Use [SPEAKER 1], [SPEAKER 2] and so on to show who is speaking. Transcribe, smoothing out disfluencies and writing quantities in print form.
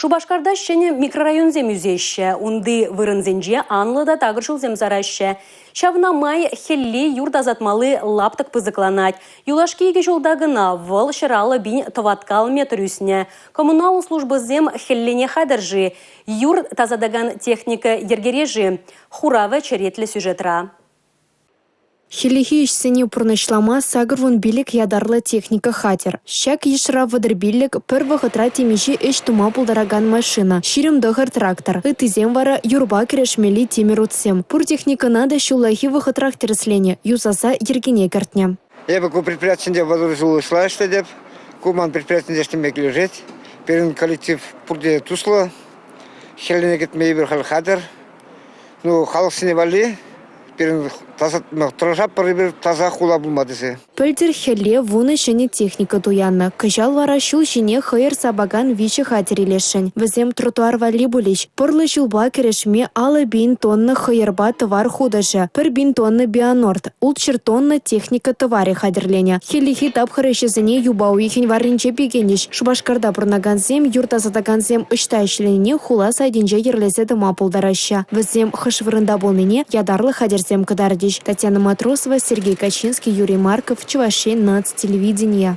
[SPEAKER 1] Шубашкарда шене микрорайонзе музейше, унды вырынзенже анлыда тагыршыл земзараще. Шавна май хелли юрт азатмалы лаптык пызыкланать. Юлашкиге жолдагына выл шыралы бин товаткал метрюсне. Коммунал службы зем хеллене хадыржи. Юр тазадаган техника ергережи. Хуравы черетлі сюжетра.
[SPEAKER 2] Хелихи ишсене пурнышлама сагырвун билик ядарлы техника хатер. Щак ешра вадыр билик пір вғытра темеші эш тума пулдараган машина. Ширим дығыр трактор. Ытызем вара юрба керешмели темир утсем. Пур техника надо шулахи вғытрах тереслене. Юзаса ергене картне.
[SPEAKER 3] Я ку предприятие вооружил шла, что деп. Куман предприятие штемек лежит. Перен коллектив пурде тусло. Хелене гет мейбер хадер. Ну халық сине вали. Перен таза хула булмадысы.
[SPEAKER 2] Пөлдер хелле вуны шене техника дуянна. Кыжал вара шул жіне хайыр сабаган вичі хатерелешін. Візем тротуар вали булиш. Пырлы жылба керешме алы бин тонны хайырба товар худыжы. Пір бин тонны бианорд. Улчыр тонны техника товаре хадерлене. Хеллихи тапхырышызыне юбау ехен варринче пегенеш. Шубашкарда бұрнаганзем, юртазадаганзем ұштайшылене хула сайдинже ерлесе дыма пулдараща. Візем хышвырында болныне ядарлы хадерзем кадардиш. Татьяна Матросова, Сергей Качинский, Юрий Марков, Чувашей, НАЦ телевидения.